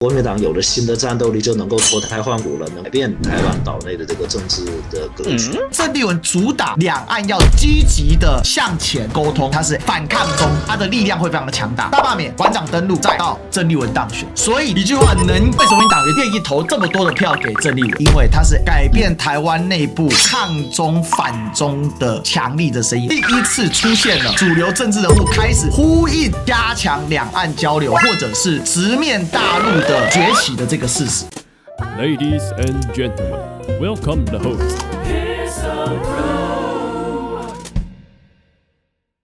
国民党有了新的战斗力，就能够脱胎换骨了，能改变台湾岛内的这个政治的格局。郑丽文主打两岸要积极的向前沟通，他是反抗中，他的力量会非常的强大。大罢免、馆长登陆，再到郑丽文当选，所以一句话，能为什么党员愿意投这么多的票给郑丽文？因为他是改变台湾内部抗中反中的强力的声音，第一次出现了主流政治人物开始呼应加强两岸交流，或者是直面大陆的崛起的这个事实。Ladies and gentlemen, welcome the host.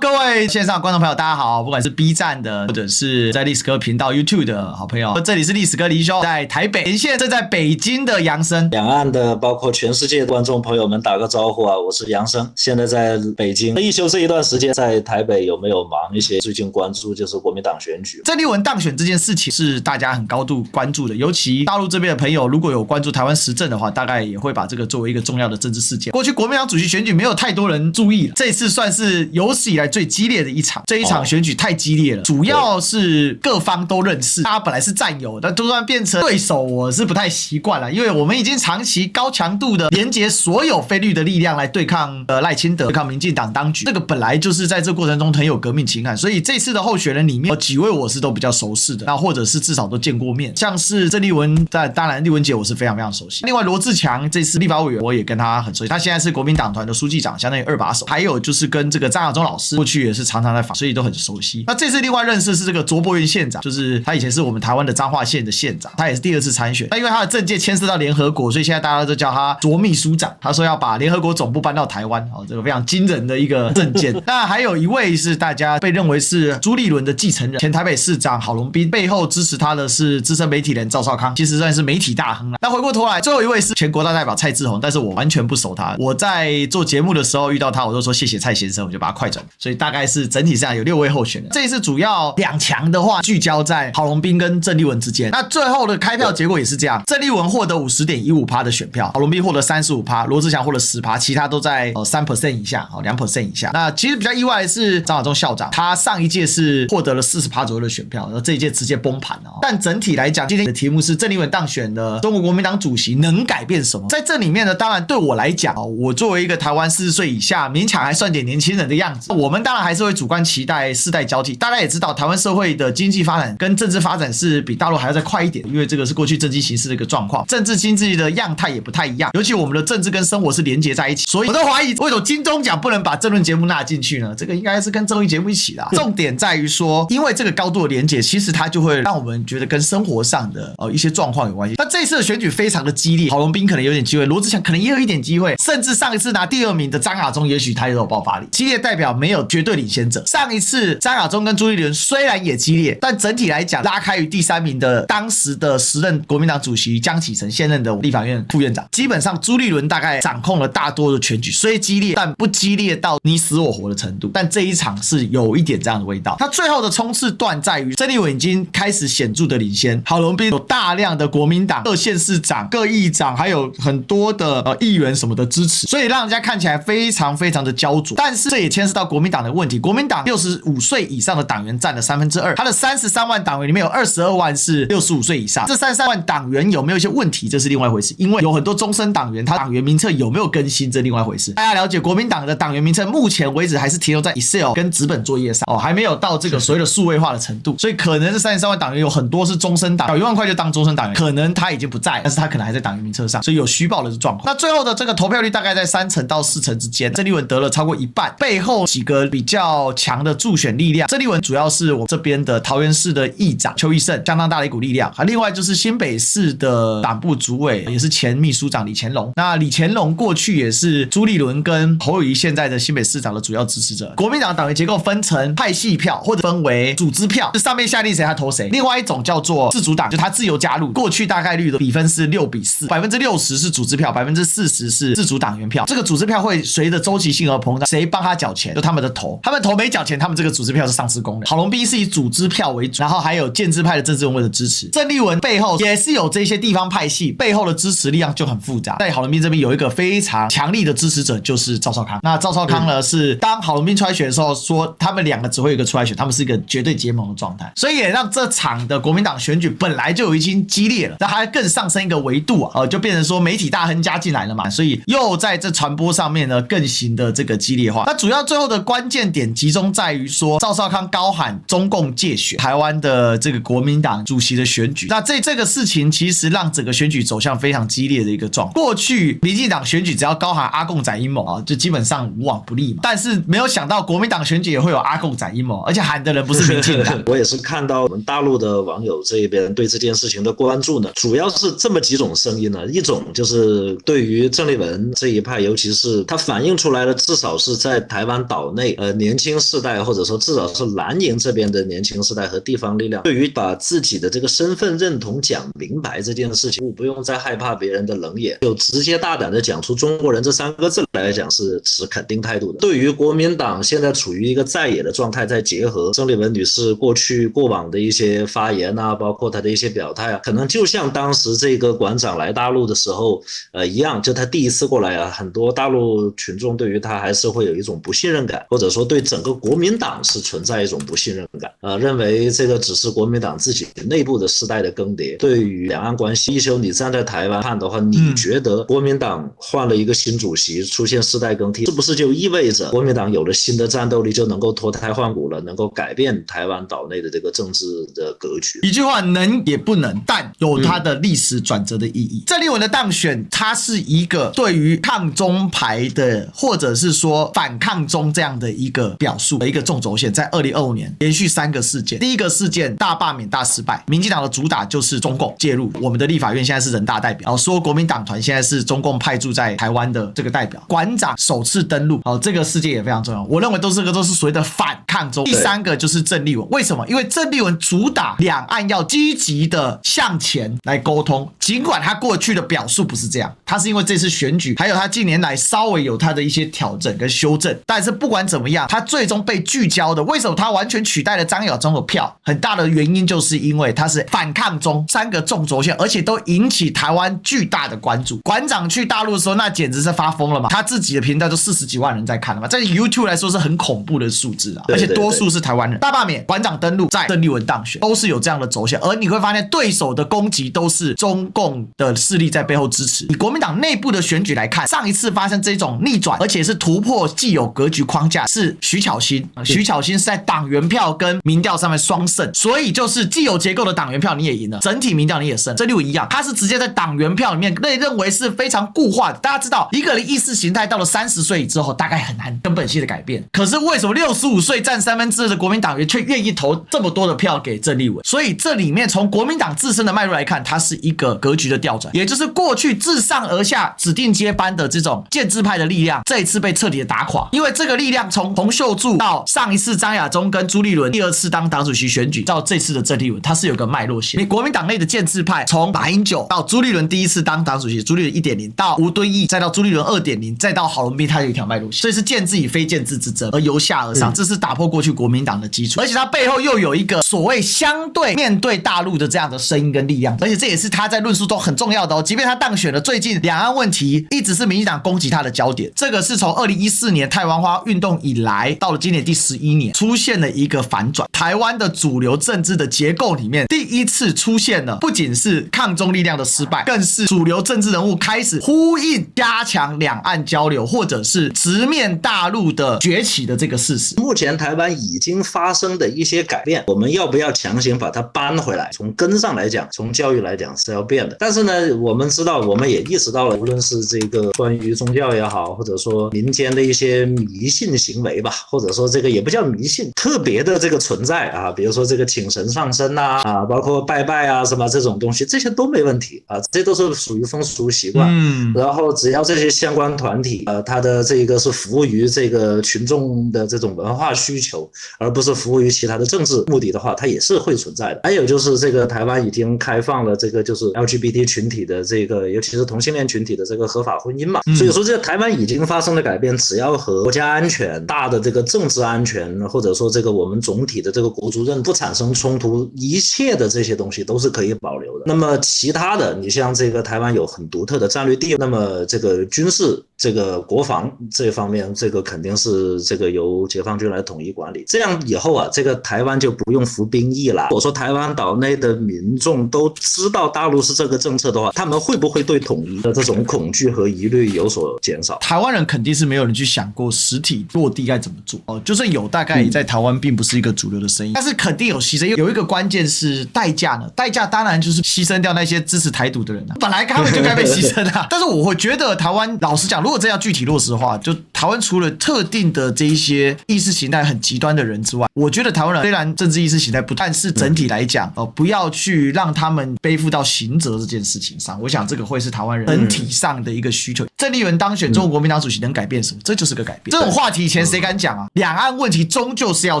各位线上观众朋友，大家好！不管是 B 站的，或者是在历史哥频道 YouTube 的好朋友，这里是历史哥黎修，在台北连线正在北京的杨生，两岸的包括全世界的观众朋友们打个招呼啊！我是杨生，现在在北京。一休这一段时间在台北有没有忙一些？最近关注就是国民党选举，郑丽文当选这件事情是大家很高度关注的，尤其大陆这边的朋友如果有关注台湾时政的话，大概也会把这个作为一个重要的政治事件。过去国民党主席选举没有太多人注意了，这次算是有史以来最激烈的一场，这一场选举太激烈了，主要是各方都认识，大家本来是战友，但突然变成对手，我是不太习惯了，因为我们已经长期高强度的连结所有非绿的力量来对抗赖清德，对抗民进党当局，这个本来就是在这过程中很有革命情感，所以这次的候选人里面有几位我是都比较熟识的，那或者是至少都见过面，像是郑丽文，当然丽文姐我是非常非常熟悉，另外罗志强这次立法委员我也跟他很熟悉，他现在是国民党团的书记长，相当于二把手，还有就是跟这个张亚中老师过去也是常常在访，所以都很熟悉。那这次另外认识是这个卓博源县长，就是他以前是我们台湾的彰化县的县长，他也是第二次参选。那因为他的政界牵涉到联合国，所以现在大家都叫他卓秘书长。他说要把联合国总部搬到台湾，这个非常惊人的一个政见。那还有一位是大家被认为是朱立伦的继承人，前台北市长郝龙斌，背后支持他的是资深媒体人赵少康，其实算是媒体大亨了。那回过头来，最后一位是前国大代表蔡志宏，但是我完全不熟他。我在做节目的时候遇到他，我就说谢谢蔡先生，我就把他快转。所以大概是整体上有6位候选人。这一次主要两强的话聚焦在郝龙斌跟郑丽文之间。那最后的开票结果也是这样，郑丽文获得 50.15% 的选票，郝龙斌获得 35%， 罗志祥获得 10%， 其他都在 3% 以下，2% 以下。那其实比较意外的是张亚中校长，他上一届是获得了 40% 左右的选票，然后这一届直接崩盘了。但整体来讲，今天的题目是郑丽文当选的中国国民党主席能改变什么？在这里面呢，当然对我来讲，我作为一个台湾40岁以下勉强还算点年轻人的样子，我们当然还是会主观期待世代交替。大家也知道，台湾社会的经济发展跟政治发展是比大陆还要再快一点，因为这个是过去政经形势的一个状况，政治经济的样态也不太一样，尤其我们的政治跟生活是连结在一起。所以我都怀疑，为什么金钟奖不能把政论节目纳进去呢？这个应该是跟综艺节目一起啦。重点在于说，因为这个高度的连结，其实它就会让我们觉得跟生活上的一些状况有关系。那这一次的选举非常的激烈，郝龙斌可能有点机会，罗志祥可能也有一点机会，甚至上一次拿第2名的张亚中，也许他也有爆发力。激烈代表没有绝对领先者。上一次张亚中跟朱立伦虽然也激烈，但整体来讲拉开于第3名的当时的时任国民党主席江启臣，现任的立法院副院长。基本上朱立伦大概掌控了大多的全局，虽激烈但不激烈到你死我活的程度。但这一场是有一点这样的味道。他最后的冲刺段在于郑丽文已经开始显著的领先，郝龙斌有大量的国民党各县市长、各议长，还有很多的议员什么的支持，所以让人家看起来非常非常的焦灼。但是这也牵涉到国民党的问题，国民党65岁以上的党员占了2%，他的33万党员里面有22万是65岁以上，这33万党员有没有一些问题，这是另外一回事，因为有很多终身党员，他党员名册有没有更新，这另外一回事。大家了解国民党的党员名册目前为止还是停留在 Excel 跟纸本作业上，还没有到这个所谓的数位化的程度，所以可能这33万党员有很多是终身党，缴1万块就当终身党员，可能他已经不在，但是他可能还在党员名册上，所以有虚报的状况。那最后的这个投票率大概在3%到4%之间，郑丽文得了超过一半，背后几个比较强的助选力量。郑丽文主要是我们这边的桃园市的议长邱奕胜，相当大的一股力量，另外就是新北市的党部主委，也是前秘书长李乾隆。那李乾隆过去也是朱立伦跟侯友宜现在的新北市长的主要支持者。国民党党员结构分成派系票，或者分为组织票，就上面下令谁他投谁。另外一种叫做自主党，就他自由加入，过去大概率的比分是6:4，60%是组织票，40%是自主党员票。这个组织票会随着周期性而膨胀，谁帮他缴钱，就他们的投，他们投没缴钱，他们这个组织票是丧失功能。郝龙斌是以组织票为主，然后还有建制派的政治人物的支持。郑丽文背后也是有这些地方派系背后的支持力量就很复杂。在郝龙斌这边有一个非常强力的支持者，就是赵少康。那赵少康呢，是当郝龙斌出来选的时候说，他们两个只会有一个出来选，他们是一个绝对结盟的状态，所以也让这场的国民党选举本来就已经激烈了，那还更上升一个维度啊，就变成说媒体大亨加进来了嘛，所以又在这传播上面呢更行的这个激烈化。那主要最后的关键点集中在于说，赵少康高喊中共介选台湾的这个国民党主席的选举，那这个事情其实让整个选举走向非常激烈的一个状况。过去民进党选举只要高喊阿共仔阴谋啊，就基本上无往不利嘛，但是没有想到国民党选举也会有阿共仔阴谋，而且喊的人不是民进党。我也是看到我们大陆的网友这边对这件事情的关注呢，主要是这么几种声音呢。一种就是对于郑丽文这一派，尤其是他反映出来的，至少是在台湾岛内年轻世代，或者说至少是蓝营这边的年轻世代和地方力量，对于把自己的这个身份认同讲明白这件事情，不用再害怕别人的冷眼，就直接大胆的讲出中国人这3个字来讲，是持肯定态度的。对于国民党现在处于一个在野的状态，再结合郑丽文女士过往的一些发言啊，包括她的一些表态啊，可能就像当时这个馆长来大陆的时候一样，就他第一次过来啊，很多大陆群众对于他还是会有一种不信任感，或者说对整个国民党是存在一种不信任感认为这个只是国民党自己内部的世代的更迭。对于两岸关系，一休你站在台湾看的话，你觉得国民党换了一个新主席，出现世代更替，是不是就意味着国民党有了新的战斗力，就能够脱胎换骨了，能够改变台湾岛内的这个政治的格局？一句话，能也不能，但有它的历史转折的意义。郑丽文的当选，它是一个对于抗中牌的，或者是说反抗中这样的一个表述的一个纵轴线。在2025年连续3个事件，第一个事件大罢免大失败，民进党的主打就是中共介入，我们的立法院现在是人大代表，说国民党团现在是中共派驻在台湾的这个代表，馆长首次登陆，这个事件也非常重要。我认为都是所谓的反抗中。第3个就是郑丽文，为什么？因为郑丽文主打两岸要积极的向前来沟通，尽管他过去的表述不是这样，他是因为这次选举还有他近年来稍微有他的一些调整跟修正，但是不管怎么样，他最终被聚焦的，为什么他完全取代了张亚中的票，很大的原因就是因为他是反抗中3个纵轴线，而且都引起台湾巨大的关注。馆长去大陆的时候那简直是发疯了嘛，他自己的频道就40几万人在看了嘛，在 YouTube 来说是很恐怖的数字啊，而且多数是台湾人。大罢免，馆长登陆，在郑丽文当选，都是有这样的轴线，而你会发现对手的攻击都是中共的势力在背后支持。以国民党内部的选举来看，上一次发生这种逆转，而且是突破既有格局框架，是徐巧芯。徐巧芯是在党员票跟民调上面双胜，所以就是既有结构的党员票你也赢了，整体民调你也胜。郑丽文一样，他是直接在党员票里面被认为是非常固化的。大家知道，一个人意识形态到了30岁之后，大概很难根本性的改变。可是为什么65岁占2/3的国民党员却愿意投这么多的票给郑丽文？所以这里面从国民党自身的脉络来看，它是一个格局的调转，也就是过去自上而下指定接班的这种建制派的力量，这一次被彻底的打垮。因为这个力量从洪秀柱到上一次张亚中跟朱立伦第2次当党主席选举，到这次的郑丽文，它是有个脉络线。你国民党内的建制派从马英九到朱立伦第1次当党主席，朱立伦 1.0 到吴敦义，再到朱立伦 2.0， 再到郝龙斌，它有一条脉络线，所以是建制与非建制之争，而由下而上，这是打破过去国民党的基础，而且它背后又有一个所谓相对面对大陆的这样的声音跟力量，而且这也是他在论述中很重要的哦。即便他当选了，最近两岸问题一直是民进党攻击他的焦点，这个是从2014年太阳花运动以来，到了今年第11年，出现了一个反转。台湾的主流政治的结构里面，第1次出现了不仅是抗中力量的失败，更是主流政治人物开始呼应加强两岸交流，或者是直面大陆的崛起的这个事实。目前台湾已经发生的一些改变，我们要不要强行把它搬回来？从根上来讲，从教育来讲是要变的。但是呢，我们知道，我们也意识到了，无论是这个关于宗教也好，或者说民间的一些迷信行为吧，或者说这个也不叫迷信，特别的这个存在啊，比如说这个请神上身啊，包括拜拜啊什么这种东西，这些都没问题啊，这都是属于风俗习惯。然后只要这些相关团体它的这个是服务于这个群众的这种文化需求，而不是服务于其他的政治目的的话，它也是会存在的。还有就是这个台湾已经开开放了这个就是 LGBT 群体的这个，尤其是同性恋群体的这个合法婚姻嘛。所以说这个台湾已经发生了改变，只要和国家安全、大的这个政治安全，或者说这个我们总体的这个国族认不产生冲突，一切的这些东西都是可以保留的。那么其他的，你像这个台湾有很独特的战略地位，那么这个军事、这个国防这方面，这个肯定是这个由解放军来统一管理。这样以后啊，这个台湾就不用服兵役了。我说台湾岛内的民众都知道大陆是这个政策的话，他们会不会对统一的这种恐惧和疑虑有所减少？台湾人肯定是没有人去想过实体落地该怎么做哦，就算有，大概也在台湾并不是一个主流的声音，但是肯定有牺牲。有一个关键是代价呢，代价当然就是牺牲掉那些支持台独的人啊，本来他们就该被牺牲啊。但是我会觉得台湾，老实讲，如果真要具体落实的话，就台湾除了特定的这一些意识形态很极端的人之外，我觉得台湾人虽然政治意识形态不，但是整体来讲，不要去让他们背负到刑责这件事情上，我想这个会是台湾人整体上的一个需求。郑丽文当选中国国民党主席能改变什么？这就是个改变。这种话题以前谁敢讲啊？两岸问题终究是要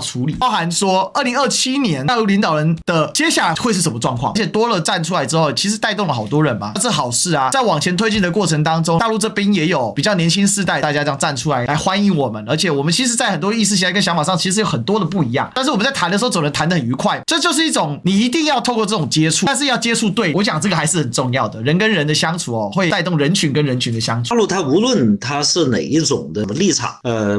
处理，包含说2027年大陆领导人的接下来会是什么状况，而且多了站出来之后，其实带动了好多人嘛，这是好事啊。在往前推进的过程当中，大陆这边也有比较年轻世代，大家这样站出来欢迎我们，而且我们其实在很多意识形态跟想法上其实有很多的不一样，但是我们在谈的时候总能谈得很愉快，这就是一种你一定要透过这种接触，但是要接触对，我想这个还是很重要的，人跟人的相处会带动人群跟人群的相处。大陆它无论它是哪一种的立场，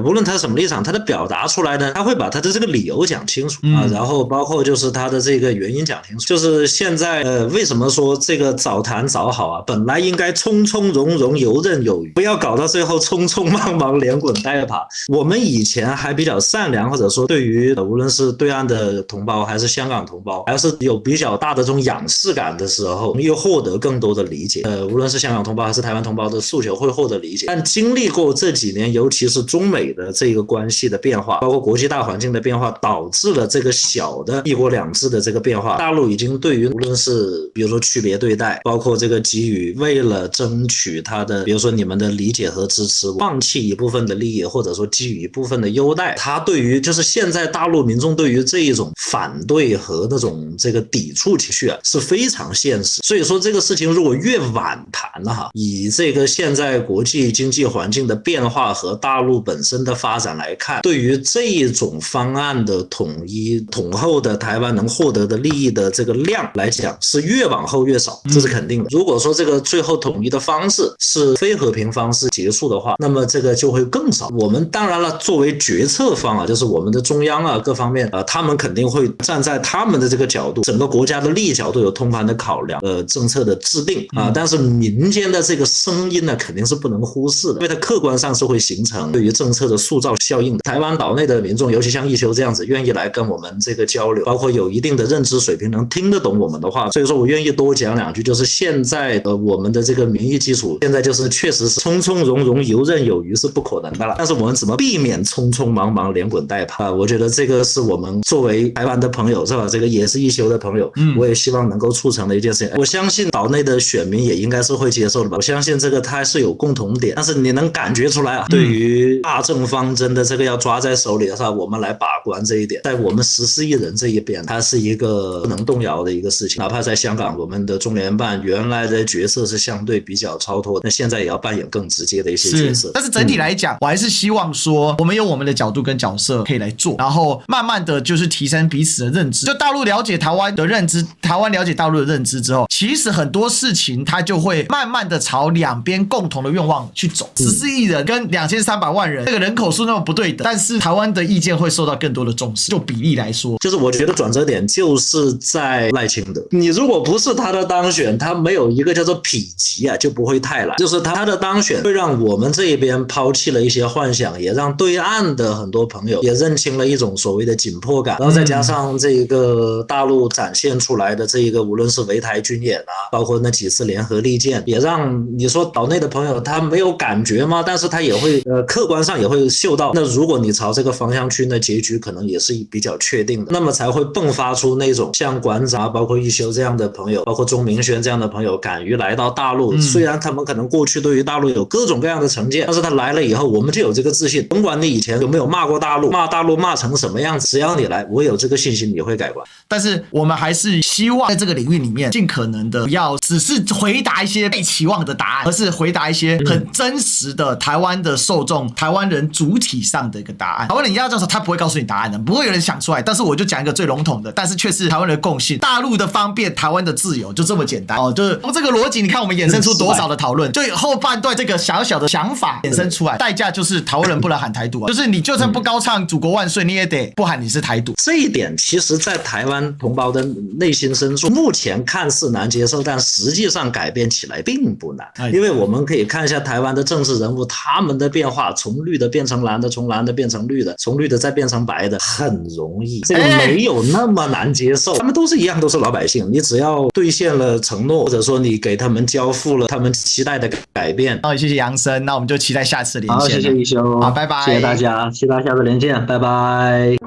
无论它是什么立场，它的表达出来呢，它会把它的这个理由讲清楚啊，然后包括就是它的这个原因讲清楚。就是现在为什么说这个早谈早好啊？本来应该从从容容、游刃有余，不要搞到最后匆匆忙忙、连滚带爬。我们以前还比较善良，或者说对于无论是对岸的同胞还是香港同胞，还是有比较大的这种仰视感的时候，又获得更多的理解。无论是香港同胞还是台湾同胞的诉求会获得理解。但经历过这几年，尤其是中美的这个关系的变化，包括国际大环境的变化，导致了这个小的一国两制的这个变化。大陆已经对于无论是比如说区别对待，包括这个给予为了争取他的比如说你们的理解和支持，放弃一部分的利益，或者说给予一部分的优待，他对于就是现在大陆民众对于这一种反对和那种这个抵触情绪啊是非常现实。所以说这个事情如果越晚谈了哈，以这个现在国际经济环境的变化和大陆本身的发展来看，对于这一种方案的统一统后的台湾能获得的利益的这个量来讲，是越往后越少，这是肯定的。如果说这个最后统一的方式是非和平方式结束的话，那么这个就会更少。我们当然了，作为决策方啊，就是我们的中央啊各方面他们肯定会站在他们的这个角度，整个国家的利益角度有通盘的考量，政策的制定啊，但是民间的这个声音呢肯定是不能忽视的，因为它客观上是会形成对于政策的塑造效应的。台湾岛内的民众，尤其像一休这样子愿意来跟我们这个交流，包括有一定的认知水平能听得懂我们的话，所以说我愿意多讲两句，就是现在我们的这个民意基础现在就是确实是从从容容游刃有余是不可能的了，但是我们怎么避免匆匆忙忙连滚带爬，我觉得这个是我们作为台湾的朋友是吧，这个也是一休的朋友，我也希望能够促成的一件事情。我相信岛内的选民也应该是会接受的吧，我相信这个它是有共同点，但是你能感觉出来啊，对于大政方针的这个要抓在手里的话，我们来把关这一点，在我们14亿人这一边，它是一个不能动摇的一个事情。哪怕在香港，我们的中联办原来的角色是相对比较超脱的，那现在也要扮演更直接的一些角色。但是整体来讲，我还是希望说，我们有我们的角度跟角色可以来做，然后慢慢的就是提升彼此的认知。就大陆了解台湾的认知，台湾了解大陆的认知之后，其实很多事情它就会慢慢的朝两边共同的愿望去走。14亿人跟2300万人，这个人口数那么不对等，但是台湾的意见会受到更多的重视。就比例来说，就是我觉得转折点就是在赖清德。你如果不是他的当选，他没有一个叫做否极啊，就不会太难。就是他的当选会让我们这一边抛弃了一些幻想，也让对岸的很多朋友也认清了一种所谓的紧迫感。然后再加上这个大陆展现出来的这一个无论是围台军演啊，包括那几次联合利剑，也让你说岛内的朋友他没有感觉吗？但是他也会客观上也会嗅到，那如果你朝这个方向去，那结局可能也是比较确定的，那么才会迸发出那种像馆长包括一休这样的朋友，包括钟明轩这样的朋友敢于来到大陆，虽然他们可能过去对于大陆有各种各样的成见，但是他来了以以后，我们就有这个自信，甭管你以前有没有骂过大陆，骂大陆骂成什么样子，只要你来，我有这个信心你会改观。但是我们还是希望在这个领域里面，尽可能的不要只是回答一些被期望的答案，而是回答一些很真实的台湾的受众、台湾人主体上的一个答案。台湾人要这样说，他不会告诉你答案的，不会有人想出来。但是我就讲一个最笼统的，但是却是台湾人的共性：大陆的方便，台湾的自由，就这么简单哦。就是从这个逻辑，你看我们衍生出多少的讨论，就后半段这个小小的想法衍生出来，代价就是台湾人不能喊台独啊，就是你就算不高唱祖国万岁，你也得不喊你是台独。这一点其实在台湾同胞的内心深处，目前看似难接受，但实际上改变起来并不难。因为我们可以看一下台湾的政治人物，他们的变化，从绿的变成蓝的，从蓝的变成绿的，从绿的再变成白的，很容易，这个没有那么难接受。他们都是一样，都是老百姓，你只要兑现了承诺，或者说你给他们交付了他们期待的改变。好，谢谢杨森，那我们就期待下次连线。好，谢谢一休，好，拜拜，谢谢大家，期待下次连线，拜拜。